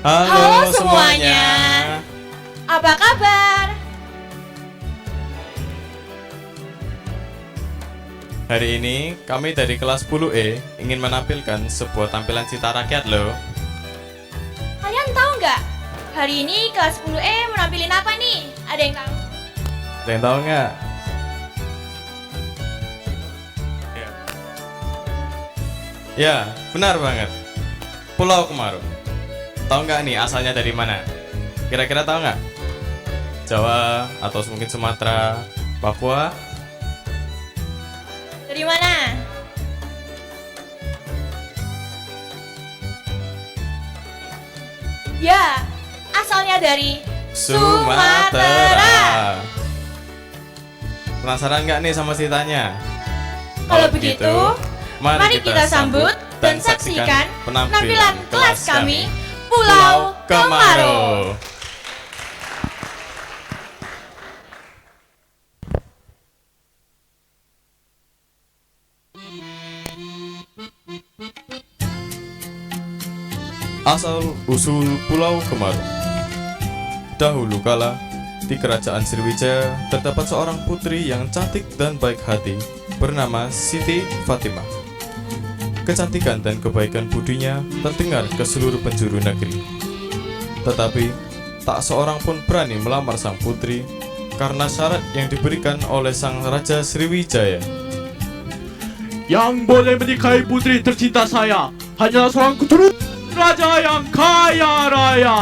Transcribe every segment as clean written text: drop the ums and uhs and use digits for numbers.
Halo semuanya. Apa kabar? Hari ini kami dari kelas 10E ingin menampilkan sebuah tampilan cita rakyat loh. Kalian tahu nggak? Hari ini kelas 10E menampilin apa nih? Ada yang tahu? Ada yang tahu nggak? Ya, benar banget. Pulau Kemarau. Tahu nggak nih asalnya dari mana? Kira-kira tahu nggak? Jawa atau mungkin Sumatera, Papua? Dari mana? Ya, asalnya dari Sumatera. Penasaran nggak nih sama ceritanya? Kalau begitu, mari kita sambut dan saksikan penampilan kelas kami, Pulau Kemarau. Asal-usul Pulau Kemarau. Dahulu kala, di kerajaan Sriwijaya terdapat seorang putri yang cantik dan baik hati bernama Siti Fatimah. Kecantikan dan kebaikan budinya terdengar ke seluruh penjuru negeri. Tetapi, tak seorang pun berani melamar sang putri karena syarat yang diberikan oleh sang Raja Sriwijaya. Yang boleh menikahi putri tercinta saya hanyalah seorang keturunan raja yang kaya raya.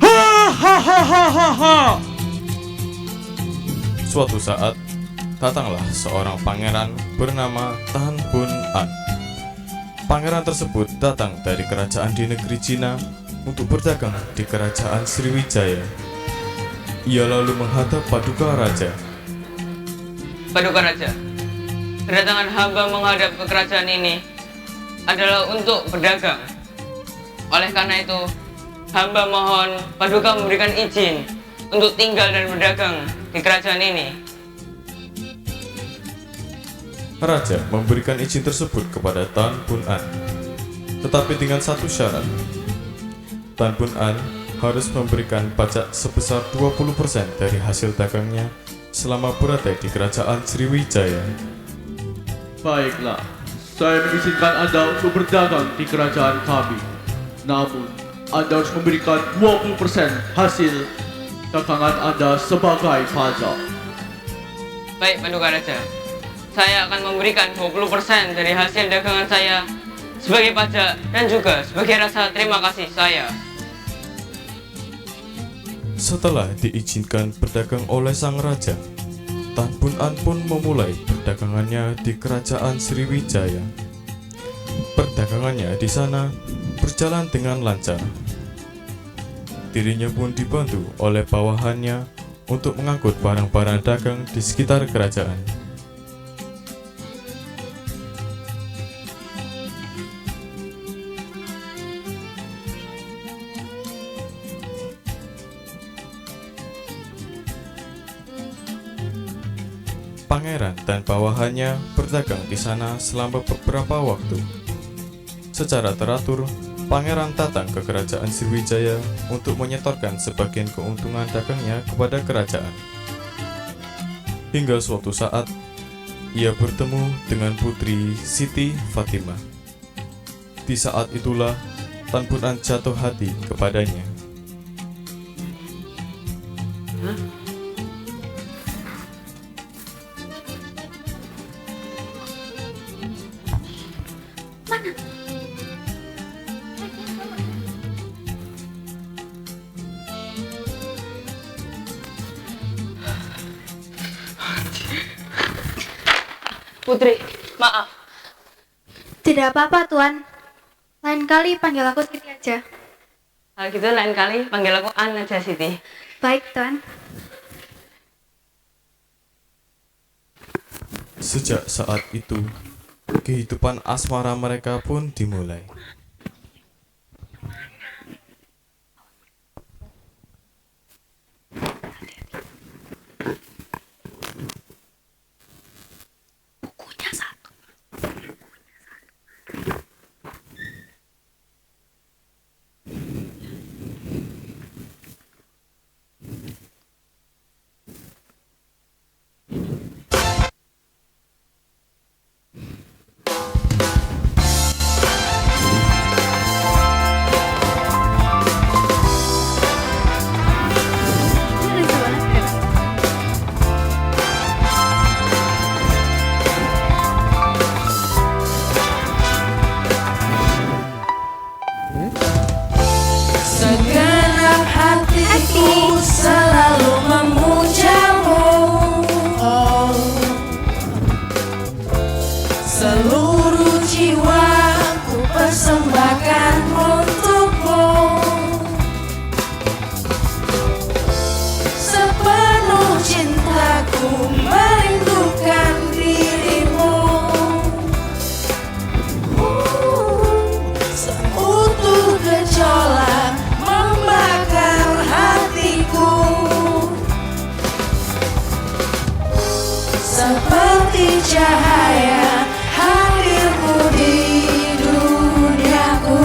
Ha. Suatu saat, datanglah seorang pangeran bernama Tan Bun An. Pangeran tersebut datang dari kerajaan di negeri Cina untuk berdagang di kerajaan Sriwijaya. Ia lalu menghadap Paduka Raja. Paduka Raja, kedatangan hamba menghadap ke kerajaan ini adalah untuk berdagang. Oleh karena itu, hamba mohon Paduka memberikan izin untuk tinggal dan berdagang di kerajaan ini. Raja memberikan izin tersebut kepada Tan Bun An, tetapi dengan satu syarat. Tan Bun An harus memberikan pajak sebesar 20% dari hasil dagangnya selama berada di kerajaan Sriwijaya. Baiklah, saya mengizinkan Anda untuk berdagang di kerajaan kami. Namun, Anda harus memberikan 20% hasil dagangan Anda sebagai pajak. Baik, Paduka Raja. Saya akan memberikan 20% dari hasil dagangan saya sebagai pajak dan juga sebagai rasa terima kasih saya. Setelah diizinkan berdagang oleh sang raja, Tan Bun An pun memulai perdagangannya di kerajaan Sriwijaya. Perdagangannya di sana berjalan dengan lancar. Dirinya pun dibantu oleh bawahannya untuk mengangkut barang-barang dagang di sekitar kerajaan. Pangeran dan bawahannya berdagang di sana selama beberapa waktu. Secara teratur, pangeran datang ke kerajaan Sriwijaya untuk menyetorkan sebagian keuntungan dagangnya kepada kerajaan. Hingga suatu saat, ia bertemu dengan putri Siti Fatimah. Di saat itulah, Tan Bun An jatuh hati kepadanya. Putri, maaf. Tidak apa-apa, Tuan. Lain kali panggil aku Siti aja. Kalau gitu lain kali panggil aku An aja, Siti. Baik, Tuan. Sejak saat itu, kehidupan asmara mereka pun dimulai. cahaya hadirmu di duniaku.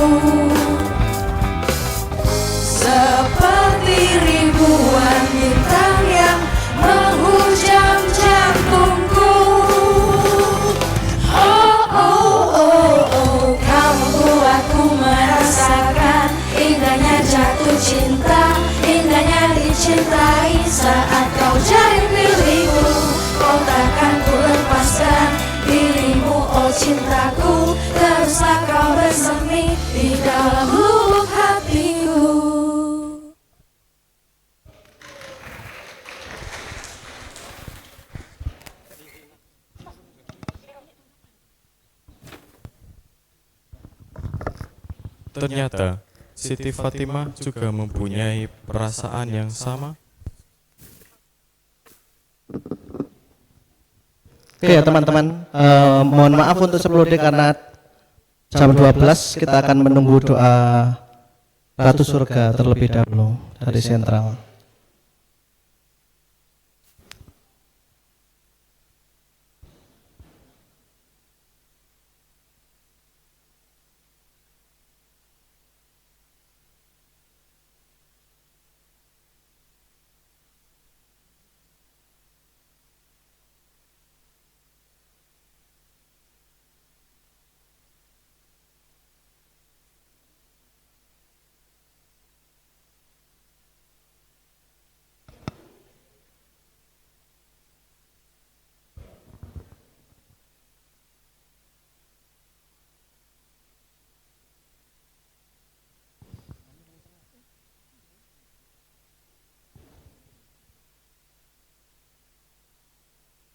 Seperti ribuan bintang yang menghujam jantungku. Oh, oh, oh, oh, kau membuatku merasakan indahnya jatuh cinta, indahnya dicintai. Saat kau jadi milikku, kau takkan ku lepaskan dirimu, oh cintaku. Teruslah kau bersemi di dalam lubuk hatiku. Ternyata Siti Fatimah juga mempunyai perasaan yang sama. Oke ya teman-teman, mohon maaf untuk 10 detik karena jam 12 kita akan menunggu doa Ratu Surga terlebih dahulu dari sentral.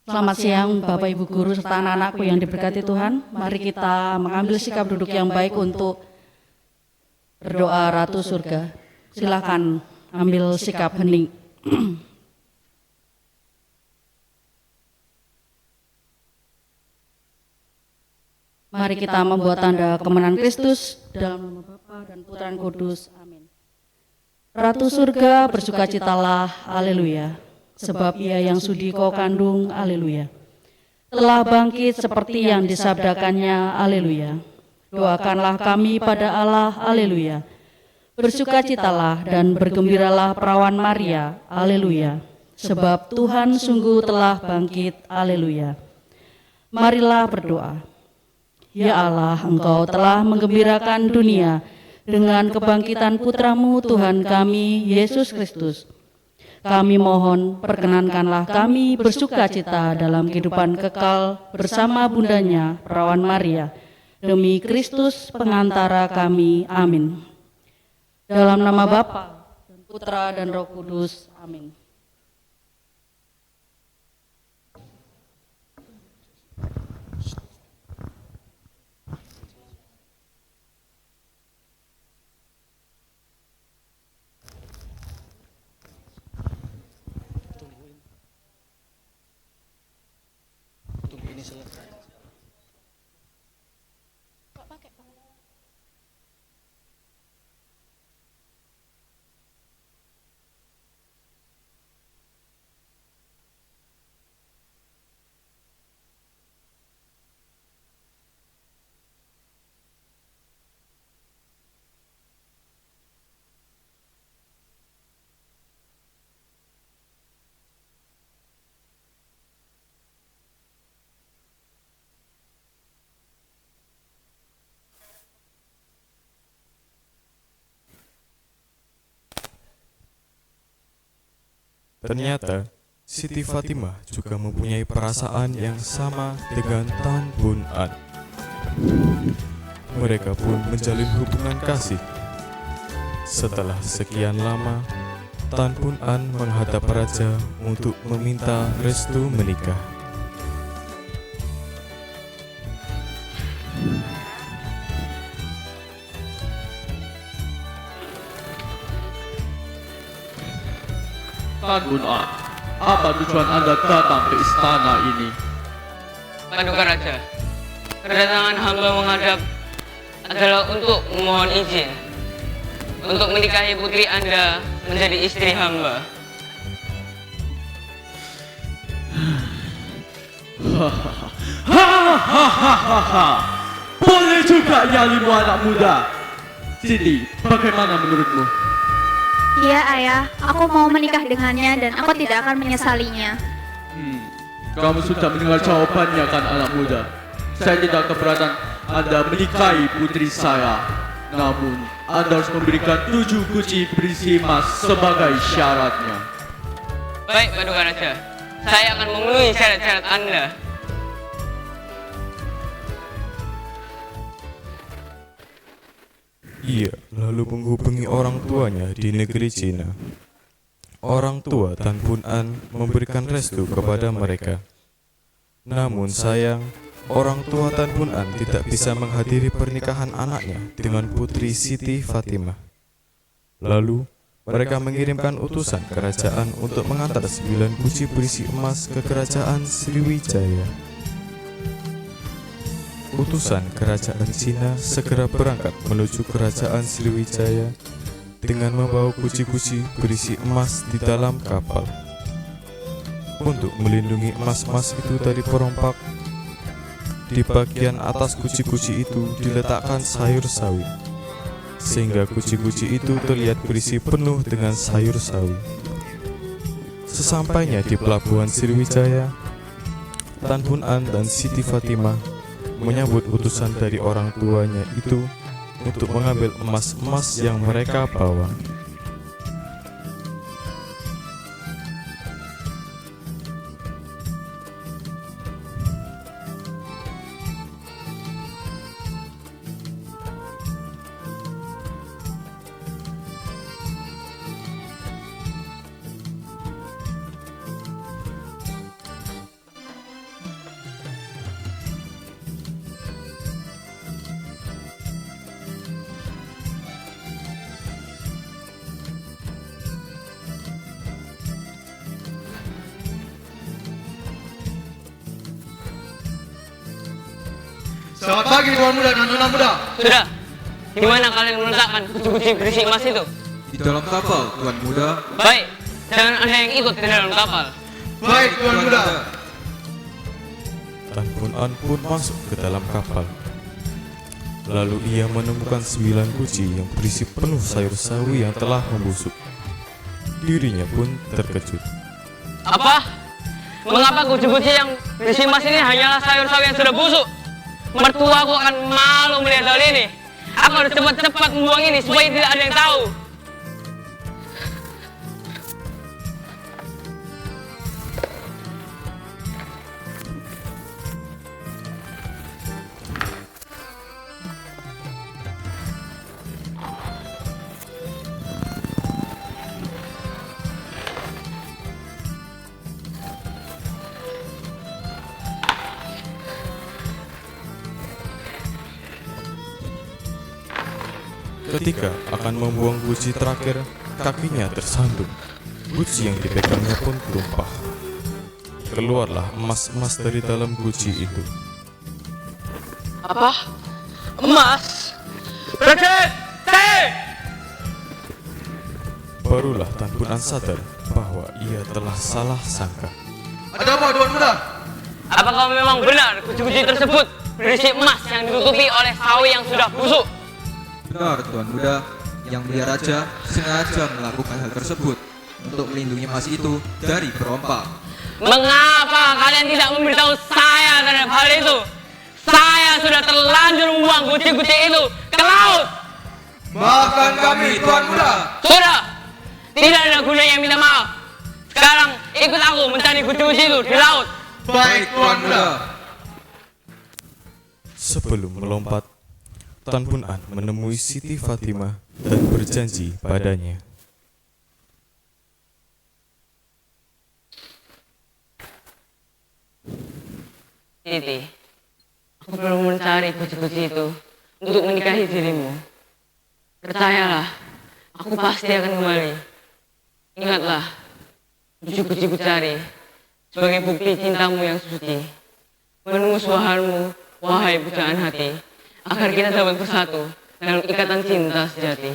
Selamat siang Bapak Ibu Guru serta anak-anakku yang diberkati Tuhan. Mari kita mengambil sikap duduk yang baik untuk berdoa Ratu Surga. Silakan ambil sikap hening. Mari kita membuat tanda kemenangan Kristus dalam nama Bapa dan Putra dan Kudus. Amin. Ratu Surga, bersukacitalah, haleluya. Sebab ia yang sudi kau kandung, haleluya, telah bangkit seperti yang disabdakannya, haleluya. Doakanlah kami pada Allah, haleluya. Bersukacitalah dan bergembiralah perawan Maria, haleluya. Sebab Tuhan sungguh telah bangkit, haleluya. Marilah berdoa. Ya Allah, Engkau telah menggembirakan dunia dengan kebangkitan Putramu Tuhan kami, Yesus Kristus. Kami mohon, perkenankanlah kami bersukacita dalam kehidupan kekal bersama bundanya, perawan Maria, demi Kristus pengantara kami. Amin. Dalam nama Bapa dan Putra dan Roh Kudus. Amin. Ternyata Siti Fatimah juga mempunyai perasaan yang sama dengan Tan Bun An. Mereka pun menjalin hubungan kasih. Setelah sekian lama, Tan Bun An menghadap raja untuk meminta restu menikah. Tan Bun An, apa tujuan Anda datang ke istana ini? Paduka Raja, kedatangan hamba menghadap adalah untuk memohon izin untuk menikahi putri Anda menjadi istri hamba. Hahaha. Boleh juga ya 5 anak muda. Siti, bagaimana menurutmu? Iya ayah, aku mau menikah dengannya dan aku tidak akan menyesalinya. Kamu sudah mendengar jawabannya kan anak muda? Saya tidak keberatan Anda menikahi putri saya. Namun, Anda harus memberikan 7 guci berisi emas sebagai syaratnya. Baik, Paduka Raja. Saya akan memenuhi syarat-syarat Anda. Ia lalu menghubungi orang tuanya di negeri Cina. Orang tua Tan Bun An memberikan restu kepada mereka. Namun sayang, orang tua Tan Bun An tidak bisa menghadiri pernikahan anaknya dengan putri Siti Fatimah. Lalu, mereka mengirimkan utusan kerajaan untuk mengantar 9 guci berisi emas ke kerajaan Sriwijaya. Utusan kerajaan Cina segera berangkat menuju kerajaan Sriwijaya dengan membawa guci-guci berisi emas di dalam kapal. Untuk melindungi emas-emas itu dari perompak, di bagian atas guci-guci itu diletakkan sayur sawi, sehingga guci-guci itu terlihat berisi penuh dengan sayur sawi. Sesampainya di pelabuhan Sriwijaya, Tan Bun An dan Siti Fatimah menyambut utusan dari orang tuanya itu untuk mengambil emas-emas yang mereka bawa. Selamat pagi Tuan Muda dan Nona Muda. Sudah. Di mana kalian meletakkan guci-guci berisi emas itu? Di dalam kapal, Tuan Muda. Baik. Jangan ada yang ikut ke dalam kapal. Baik Tuan Muda. Tan Bun An pun masuk ke dalam kapal. Lalu ia menemukan 9 guci yang berisi penuh sayur sawi yang telah membusuk. Dirinya pun terkejut. Apa? Mengapa guci-guci yang berisi emas ini hanyalah sayur sawi yang sudah busuk? Mertuaku akan malu melihat hal ini. Aku harus cepat-cepat membuang ini supaya tidak ada yang tahu. Ketika akan membuang guci terakhir, kakinya tersandung. Guci yang dipegangnya pun tumpah. Keluarlah emas-emas dari dalam guci itu. Apa? Emas? Raden! Barulah Tan Bun An sadar bahwa ia telah salah sangka. Ada apa Tuan Muda? Apakah memang benar guci-guci tersebut berisi emas yang ditutupi oleh sawi yang sudah busuk? Benar, Tuan Muda. Yang Mulia Raja sengaja melakukan hal tersebut untuk melindungi emas itu dari perompak. Mengapa kalian tidak memberitahu saya terhadap hal itu? Saya sudah terlanjur membuang guci-guci itu ke laut. Maafkan kami, Tuan Muda. Sudah, tidak ada gunanya minta maaf. Sekarang ikut aku mencari guci-guci itu di laut. Baik, Tuan Muda. Sebelum melompat, Tan Bun An menemui Siti Fatimah dan berjanji padanya. Siti, aku perlu mencari guci-guci itu untuk menikahi dirimu. Percayalah, aku pasti akan kembali. Ingatlah, guci-guci ku cari sebagai bukti cintamu yang suci. Menunggu suaharmu, wahai pujaan hati, agar kita dapat bersatu dalam ikatan cinta sejati.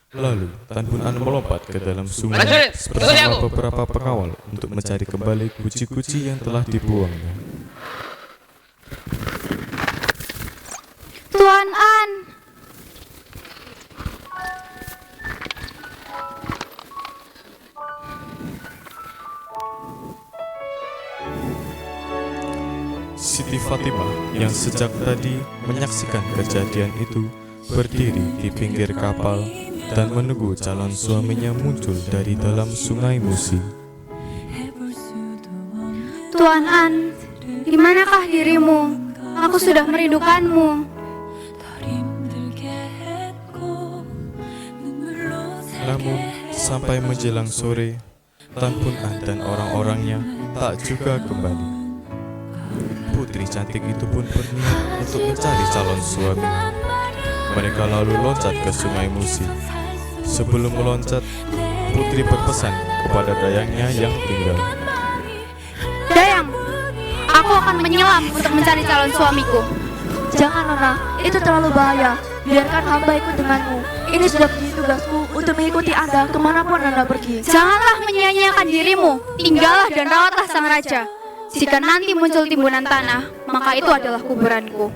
Lalu Tan Bun An melompat ke dalam sungai Prajurit, ikuti bersama aku. beberapa pengawal untuk mencari kembali guci-guci yang telah dibuangnya. Tuan An. Siti Fatimah yang sejak tadi menyaksikan kejadian itu berdiri di pinggir kapal dan menunggu calon suaminya muncul dari dalam sungai Musi. Tuan An, di manakah dirimu? Aku sudah merindukanmu. Namun sampai menjelang sore, Tan Bun An dan orang-orangnya tak juga kembali. Putri cantik itu pun berniat untuk mencari calon suami. Mereka lalu loncat ke sungai Musi. Sebelum meloncat, Putri berpesan kepada dayangnya yang tinggal. Dayang, aku akan menyelam untuk mencari calon suamiku. Jangan Nona, itu terlalu bahaya. Biarkan hamba ikut denganmu. Ini sudah menjadi tugasku untuk mengikuti Anda kemanapun Anda pergi. Janganlah menyia-nyiakan dirimu. Tinggallah dan rawatlah sang raja. Jika nanti muncul timbunan tanah, maka itu adalah kuburanku.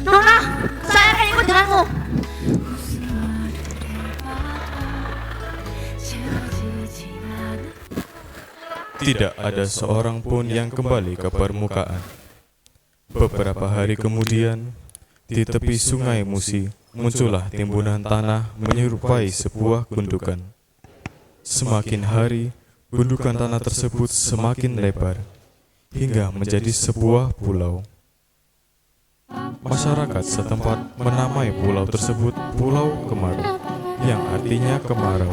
Nona, saya akan ikut denganmu. Tidak ada seorang pun yang kembali ke permukaan. Beberapa hari kemudian, di tepi sungai Musi, muncullah timbunan tanah menyerupai sebuah gundukan. Semakin hari, gundukan tanah tersebut semakin lebar, hingga menjadi sebuah pulau. Masyarakat setempat menamai pulau tersebut Pulau Kemarau, yang artinya kemarau.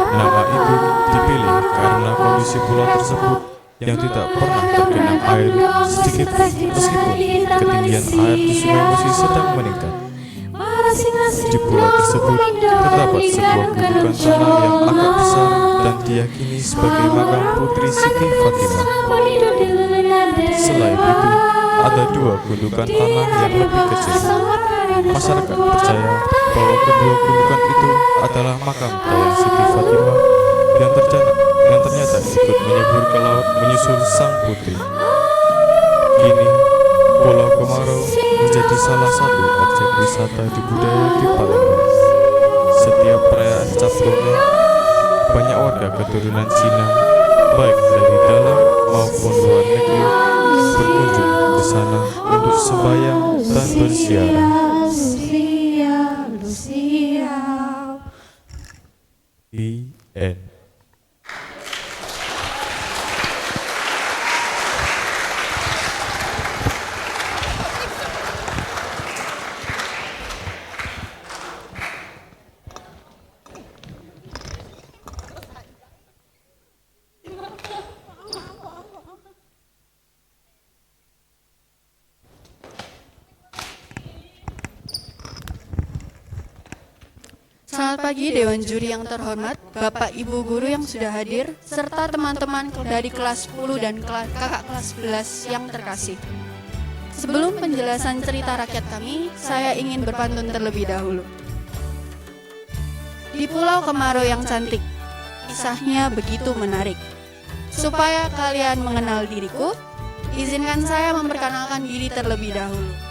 Nama itu dipilih karena kondisi pulau tersebut yang tidak pernah tergenang air sedikit pun, meskipun ketinggian air di Sungai Musi sedang meningkat. Di pulau tersebut terdapat sebuah gundukan tanah yang agak besar dan diyakini sebagai makam Putri Siti Fatimah. Selain itu, ada dua gundukan tanah yang lebih kecil. Masyarakat percaya bahwa kedua gundukan itu adalah makam Dayang Siti Fatimah yang ternyata ikut menyebur ke laut menyusul sang putri. Kini, Pulau Kemarau menjadi salah satu objek wisata di budaya di Palembang. Setiap perayaan Cap Gome, banyak warga keturunan Cina, baik dari dalam maupun luar negeri, berkunjung ke sana untuk sembahyang dan berziarah. IN. Selamat pagi Dewan Juri yang terhormat, Bapak Ibu Guru yang sudah hadir, serta teman-teman dari kelas 10 dan kakak kelas 11 yang terkasih. Sebelum penjelasan cerita rakyat kami, saya ingin berpantun terlebih dahulu. Di Pulau Kemarau yang cantik, kisahnya begitu menarik. Supaya kalian mengenal diriku, izinkan saya memperkenalkan diri terlebih dahulu.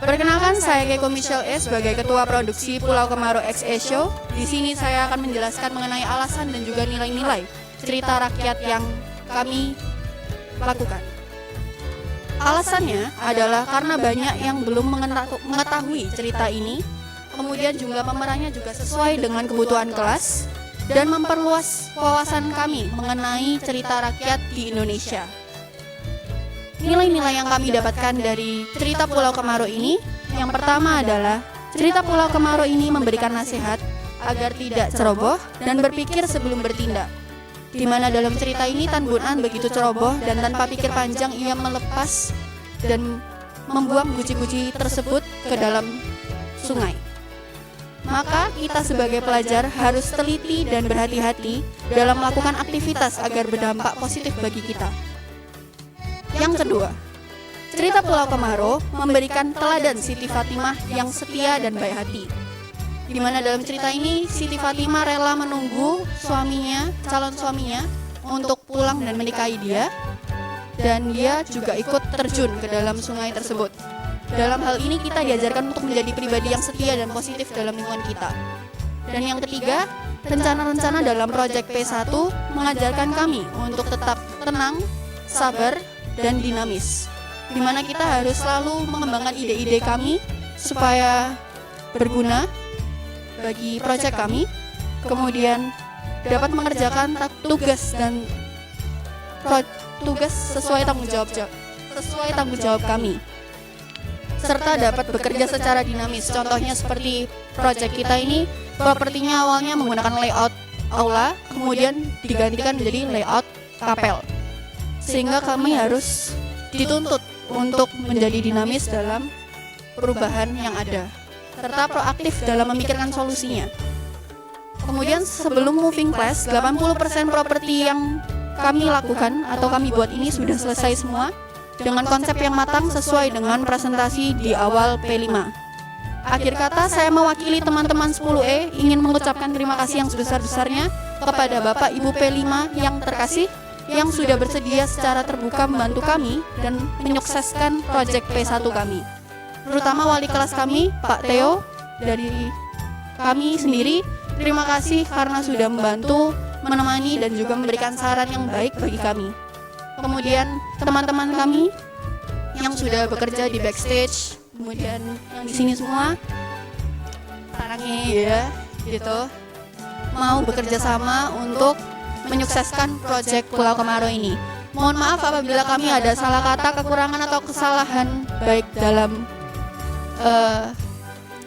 Perkenalkan, saya Keiko Michelle S sebagai Ketua Produksi Pulau Kemarau XE Show. Di sini saya akan menjelaskan mengenai alasan dan juga nilai-nilai cerita rakyat yang kami lakukan. Alasannya adalah karena banyak yang belum mengetahui cerita ini, kemudian juga pemerannya juga sesuai dengan kebutuhan kelas, dan memperluas wawasan kami mengenai cerita rakyat di Indonesia. Nilai-nilai yang kami dapatkan dari cerita Pulau Kemarau ini, yang pertama adalah cerita Pulau Kemarau ini memberikan nasihat agar tidak ceroboh dan berpikir sebelum bertindak. Di mana dalam cerita ini Tan Bun An begitu ceroboh dan tanpa pikir panjang ia melepas dan membuang guci-guci tersebut ke dalam sungai. Maka kita sebagai pelajar harus teliti dan berhati-hati dalam melakukan aktivitas agar berdampak positif bagi kita. Yang kedua, cerita Pulau Kemarau memberikan teladan Siti Fatimah yang setia dan baik hati. di mana dalam cerita ini Siti Fatimah rela menunggu suaminya, calon suaminya untuk pulang dan menikahi dia, dan dia juga ikut terjun ke dalam sungai tersebut. Dalam hal ini kita diajarkan untuk menjadi pribadi yang setia dan positif dalam lingkungan kita. Dan yang ketiga, rencana-rencana dalam proyek P1 mengajarkan kami untuk tetap tenang, sabar, dan dinamis, di mana kita harus selalu mengembangkan ide-ide kami supaya berguna bagi proyek kami, kemudian dapat mengerjakan tugas dan tugas sesuai tanggung jawab kami, serta dapat bekerja secara dinamis. Contohnya seperti proyek kita ini, propertinya awalnya menggunakan layout aula, kemudian digantikan menjadi layout kapel, sehingga kami harus dituntut untuk menjadi dinamis dalam perubahan yang ada, serta proaktif dalam memikirkan solusinya. Kemudian sebelum moving class, 80% properti yang kami lakukan atau kami buat ini sudah selesai semua dengan konsep yang matang sesuai dengan presentasi di awal P5. Akhir kata, saya mewakili teman-teman 10E ingin mengucapkan terima kasih yang sebesar-besarnya kepada Bapak Ibu P5 yang terkasih, yang sudah bersedia secara terbuka membantu kami dan menyukseskan proyek P1 kami. Terutama wali kelas kami, Pak Theo, dari kami sendiri, terima kasih karena sudah membantu, menemani, dan juga memberikan saran yang baik bagi kami. Kemudian teman-teman kami yang sudah bekerja di backstage, kemudian yang di sini semua, sarangnya ya, gitu, mau bekerja sama untuk menyukseskan proyek Pulau Kemarau ini. Mohon maaf apabila kami ada salah kata, kekurangan atau kesalahan baik dalam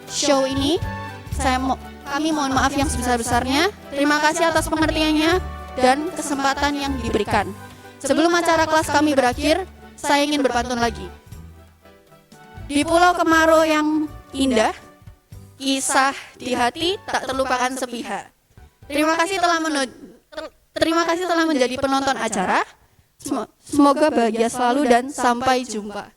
show ini. Kami mohon maaf yang sebesar-besarnya. Terima kasih atas pengertiannya dan kesempatan yang diberikan. Sebelum acara kelas kami berakhir, saya ingin berpantun lagi. Di Pulau Kemarau yang indah, kisah di hati tak terlupakan sepihak. Terima kasih telah menjadi penonton acara. Semoga bahagia selalu dan sampai jumpa.